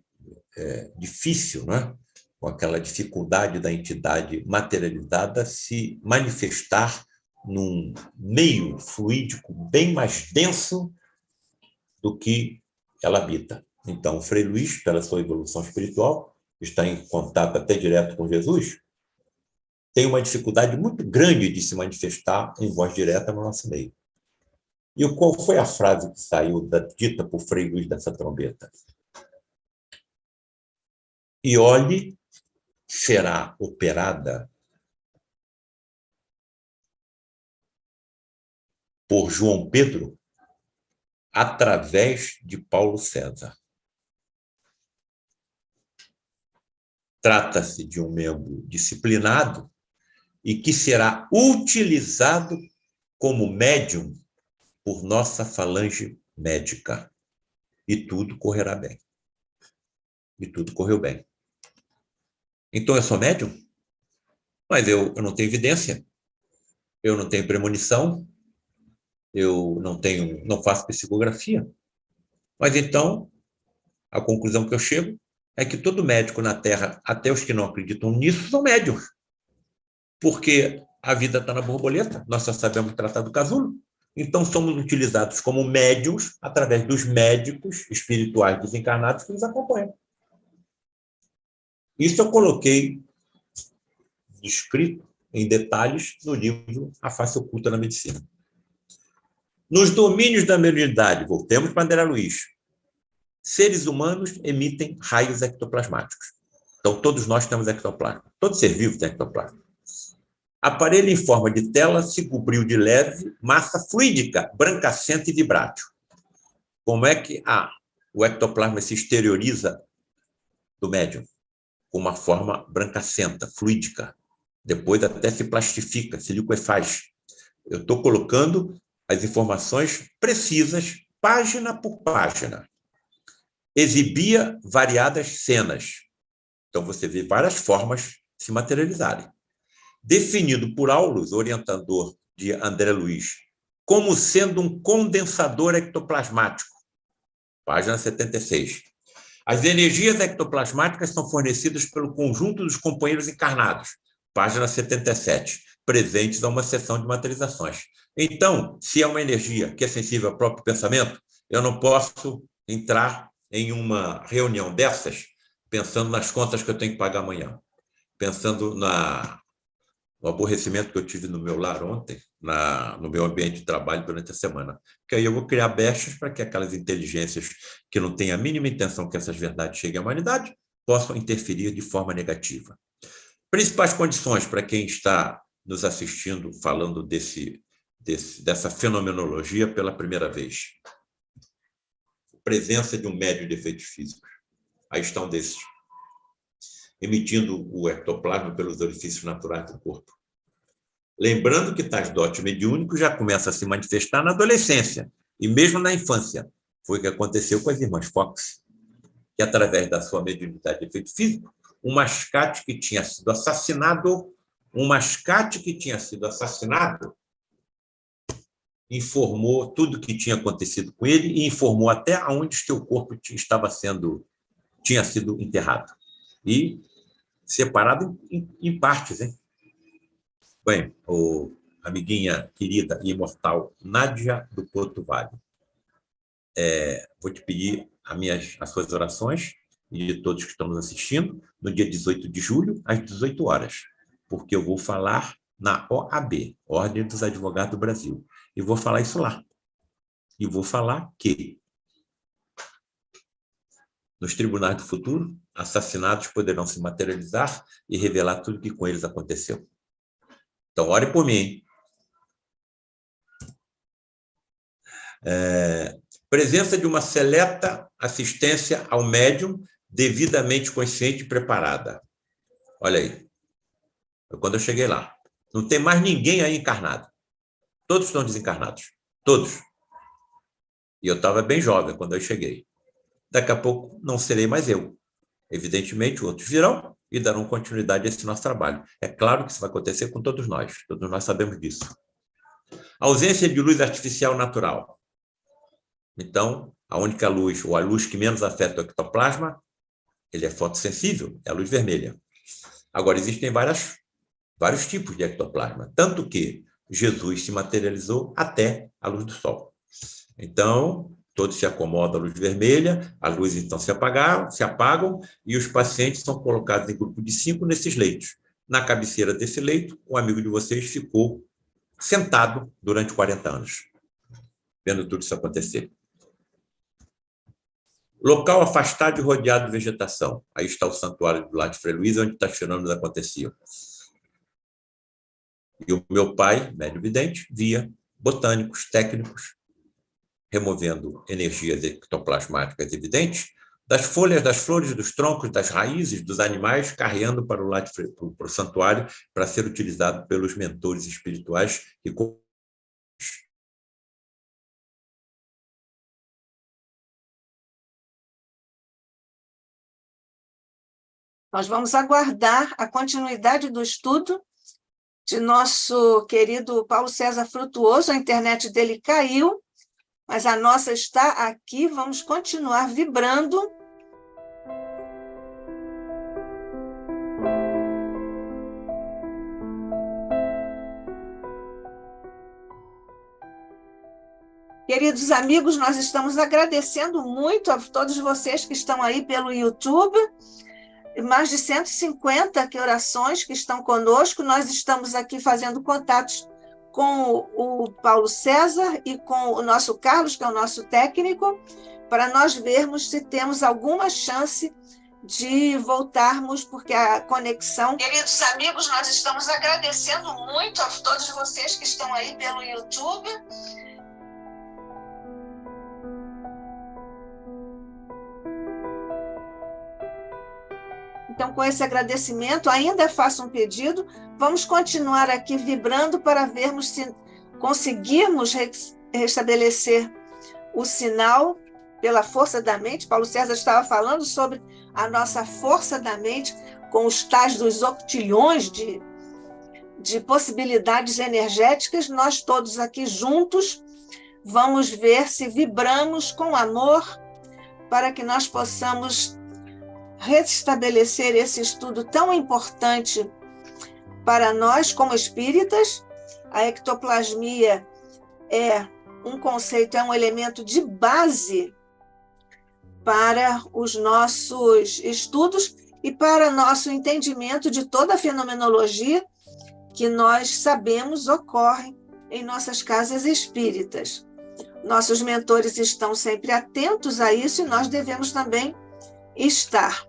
difícil, né? Com aquela dificuldade da entidade materializada se manifestar num meio fluídico bem mais denso do que ela habita. Então, o Frei Luís, pela sua evolução espiritual, está em contato até direto com Jesus, tem uma dificuldade muito grande de se manifestar em voz direta no nosso meio. E qual foi a frase que saiu dita por Frei Luís dessa trombeta? Iole será operada por João Pedro através de Paulo César. Trata-se de um membro disciplinado e que será utilizado como médium por nossa falange médica. E tudo correrá bem. E tudo correu bem. Então, eu sou médium? Mas eu não tenho evidência. Eu não tenho premonição. Eu não faço psicografia. Mas então, a conclusão que eu chego é que todo médico na Terra, até os que não acreditam nisso, são médiums. Porque a vida está na borboleta, nós só sabemos tratar do casulo. Então, somos utilizados como médiums através dos médicos espirituais desencarnados que nos acompanham. Isso eu coloquei descrito em detalhes no livro A Face Oculta na Medicina. Nos domínios da mediunidade, voltemos para André Luiz, seres humanos emitem raios ectoplasmáticos. Então, todos nós temos ectoplasma. Todo ser vivo tem ectoplasma. Aparelho em forma de tela se cobriu de leve massa fluídica, brancacenta e vibrátil. Como é que o ectoplasma se exterioriza do médium? Com uma forma brancacenta, fluídica. Depois até se plastifica, se liquefaz. Eu estou colocando as informações precisas, página por página. Exibia variadas cenas. Então, você vê várias formas se materializarem. Definido por Aulus, orientador de André Luiz, como sendo um condensador ectoplasmático. Página 76. As energias ectoplasmáticas são fornecidas pelo conjunto dos companheiros encarnados. Página 77. Presentes a uma sessão de materializações. Então, se é uma energia que é sensível ao próprio pensamento, eu não posso entrar em uma reunião dessas pensando nas contas que eu tenho que pagar amanhã, pensando no aborrecimento que eu tive no meu lar ontem, no meu ambiente de trabalho durante a semana. Porque aí eu vou criar brechas para que aquelas inteligências que não têm a mínima intenção que essas verdades cheguem à humanidade possam interferir de forma negativa. Principais condições para quem está nos assistindo falando dessa fenomenologia pela primeira vez. Presença de um médium de efeitos físicos. Aí está um desses, emitindo o ectoplasma pelos orifícios naturais do corpo. Lembrando que tais dotes mediúnicos já começam a se manifestar na adolescência e mesmo na infância. Foi o que aconteceu com as irmãs Fox, que através da sua mediunidade de efeito físico, um mascate que tinha sido assassinado, informou tudo o que tinha acontecido com ele e informou até onde seu corpo tinha sido enterrado. E separado em partes, hein? Bem, amiguinha querida e imortal Nádia do Porto Vale, vou te pedir as suas orações e de todos que estão nos assistindo no dia 18 de julho, às 18 horas, porque eu vou falar na OAB, Ordem dos Advogados do Brasil, e vou falar isso lá. E vou falar que Nos tribunais do futuro, assassinatos poderão se materializar e revelar tudo o que com eles aconteceu. Então, ore por mim. Presença de uma seleta assistência ao médium devidamente consciente e preparada. Olha aí. Quando eu cheguei lá. Não tem mais ninguém aí encarnado. Todos estão desencarnados. Todos. E eu estava bem jovem quando eu cheguei. Daqui a pouco não serei mais eu. Evidentemente, outros virão e darão continuidade a esse nosso trabalho. É claro que isso vai acontecer com todos nós sabemos disso. Ausência de luz artificial natural. Então, a única luz, ou a luz que menos afeta o ectoplasma, ele é fotossensível, é a luz vermelha. Agora, existem vários tipos de ectoplasma, tanto que Jesus se materializou até a luz do sol. Então, todos se acomodam à luz vermelha, as luzes então se apagam e os pacientes são colocados em grupo de 5 nesses leitos. Na cabeceira desse leito, um amigo de vocês ficou sentado durante 40 anos, vendo tudo isso acontecer. Local afastado e rodeado de vegetação. Aí está o santuário do lado de Frei Luís, onde os fenômenos aconteciam. E o meu pai, médium vidente, via botânicos, técnicos, removendo energias ectoplasmáticas evidentes das folhas, das flores, dos troncos, das raízes dos animais, carregando para o lado para o santuário para ser utilizado pelos mentores espirituais que Nós vamos aguardar a continuidade do estudo de nosso querido Paulo César Frutuoso. A internet dele caiu, mas a nossa está aqui. Vamos continuar vibrando. Queridos amigos, nós estamos agradecendo muito a todos vocês que estão aí pelo YouTube. Mais de 150 orações que estão conosco. Nós estamos aqui fazendo contatos com o Paulo César e com o nosso Carlos, que é o nosso técnico, para nós vermos se temos alguma chance de voltarmos, porque a conexão... Queridos amigos, nós estamos agradecendo muito a todos vocês que estão aí pelo YouTube. Então, com esse agradecimento, ainda faço um pedido, vamos continuar aqui vibrando para vermos se conseguirmos restabelecer o sinal pela força da mente. Paulo César estava falando sobre a nossa força da mente, com os tais dos octilhões de possibilidades energéticas. Nós todos aqui juntos vamos ver se vibramos com amor para que nós possamos restabelecer esse estudo tão importante para nós como espíritas. A ectoplasmia é um conceito, é um elemento de base para os nossos estudos e para nosso entendimento de toda a fenomenologia que nós sabemos ocorre em nossas casas espíritas. Nossos mentores estão sempre atentos a isso e nós devemos também estar.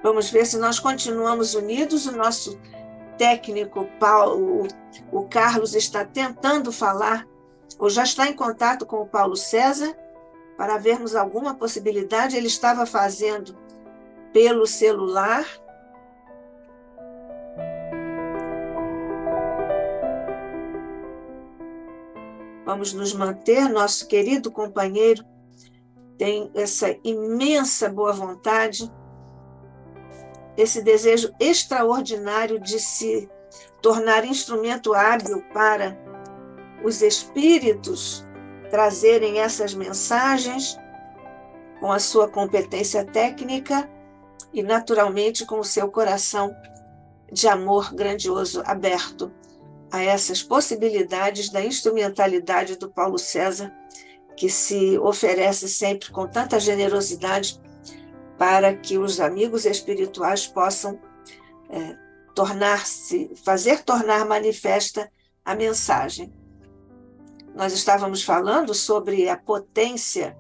Vamos ver se nós continuamos unidos. O nosso técnico, o Carlos, está tentando falar, ou já está em contato com o Paulo César, para vermos alguma possibilidade. Ele estava fazendo pelo celular. Vamos nos manter. Nosso querido companheiro tem essa imensa boa vontade, esse desejo extraordinário de se tornar instrumento hábil para os espíritos trazerem essas mensagens com a sua competência técnica e, naturalmente, com o seu coração de amor grandioso aberto a essas possibilidades da instrumentalidade do Paulo César que se oferece sempre com tanta generosidade para que os amigos espirituais possam fazer tornar manifesta a mensagem. Nós estávamos falando sobre a potência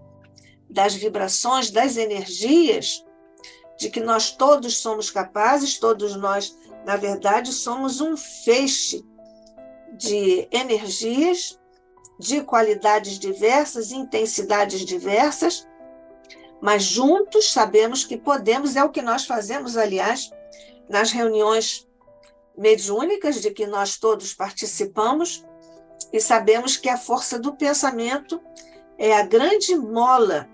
das vibrações, das energias, de que nós todos somos capazes, todos nós, na verdade, somos um feixe de energias, de qualidades diversas, intensidades diversas, mas juntos sabemos que podemos, é o que nós fazemos, aliás, nas reuniões mediúnicas de que nós todos participamos, e sabemos que a força do pensamento é a grande mola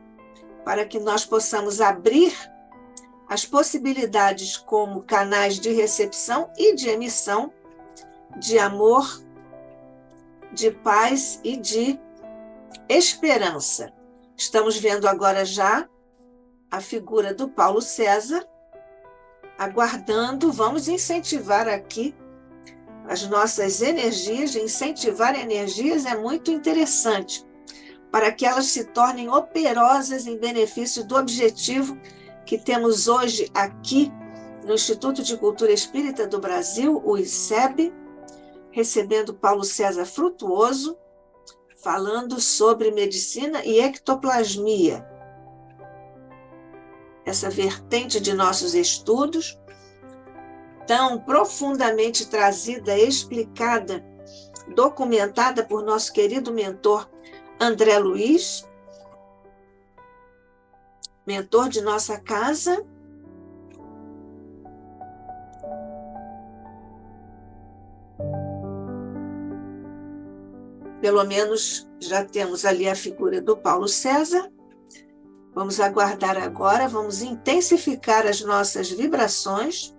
para que nós possamos abrir as possibilidades como canais de recepção e de emissão de amor, de paz e de esperança. Estamos vendo agora já a figura do Paulo César, aguardando, vamos incentivar aqui as nossas energias, incentivar energias é muito interessante, para que elas se tornem operosas em benefício do objetivo que temos hoje aqui no Instituto de Cultura Espírita do Brasil, o ICEB, recebendo Paulo César Frutuoso, falando sobre medicina e ectoplasmia. Essa vertente de nossos estudos, tão profundamente trazida, explicada, documentada por nosso querido mentor André Luiz, mentor de nossa casa. Pelo menos já temos ali a figura do Paulo César. Vamos aguardar agora, vamos intensificar as nossas vibrações.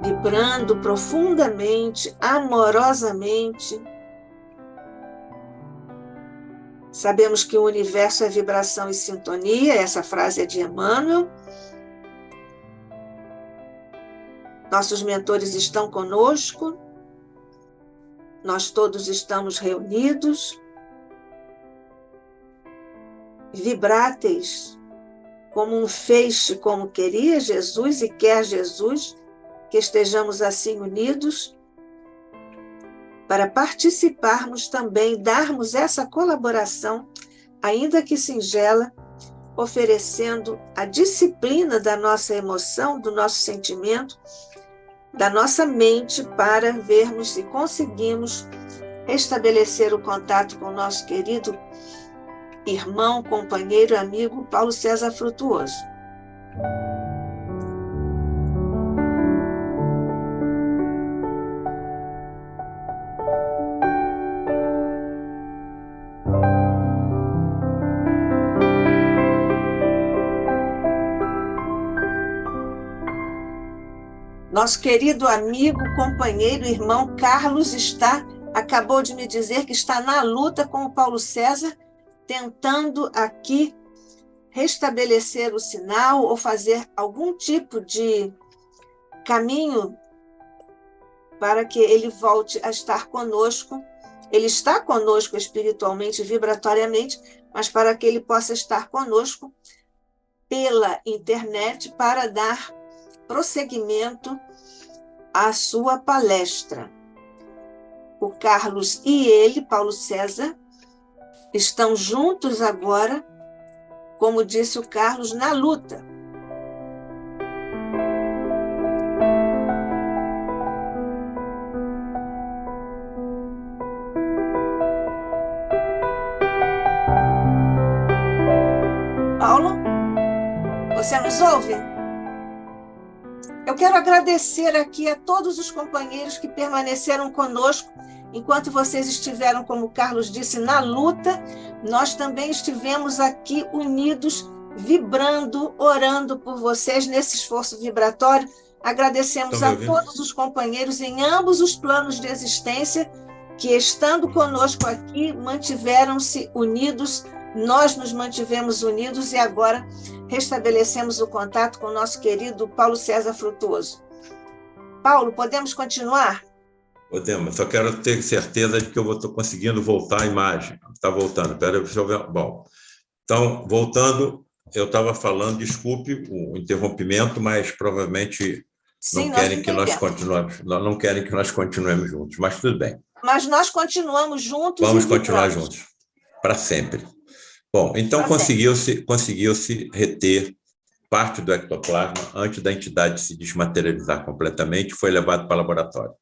Vibrando profundamente, amorosamente. Sabemos que o universo é vibração e sintonia, essa frase é de Emmanuel. Nossos mentores estão conosco, nós todos estamos reunidos, vibráteis, como um feixe, como queria Jesus e quer Jesus, que estejamos assim unidos, para participarmos também, darmos essa colaboração, ainda que singela, oferecendo a disciplina da nossa emoção, do nosso sentimento, da nossa mente, para vermos se conseguimos restabelecer o contato com o nosso querido irmão, companheiro, amigo Paulo César Frutuoso. Nosso querido amigo, companheiro, irmão Carlos acabou de me dizer que está na luta com o Paulo César, tentando aqui restabelecer o sinal ou fazer algum tipo de caminho para que ele volte a estar conosco. Ele está conosco espiritualmente, vibratoriamente, mas para que ele possa estar conosco pela internet para dar prosseguimento à sua palestra. O Carlos e ele, Paulo César, estão juntos agora, como disse o Carlos, na luta. Paulo, você nos ouve? Eu quero agradecer aqui a todos os companheiros que permaneceram conosco enquanto vocês estiveram, como o Carlos disse, na luta. Nós também estivemos aqui unidos, vibrando, orando por vocês nesse esforço vibratório. Agradecemos a todos os companheiros em ambos os planos de existência que, estando conosco aqui, mantiveram-se unidos. Nós nos mantivemos unidos e agora restabelecemos o contato com o nosso querido Paulo César Frutuoso. Paulo, podemos continuar? Ô, Dema, só quero ter certeza de que eu estou conseguindo voltar a imagem. Está voltando. Espera, deixa eu ver. Bom, então, voltando, eu estava falando, desculpe o interrompimento, mas provavelmente Sim, não nós querem que nós entendemos. continuemos, não querem que nós continuemos juntos, mas tudo bem. Mas nós continuamos juntos Vamos e continuar vibramos. juntos, para sempre. Bom, então Para sempre. conseguiu-se reter parte do ectoplasma antes da entidade se desmaterializar completamente, foi levado para o laboratório.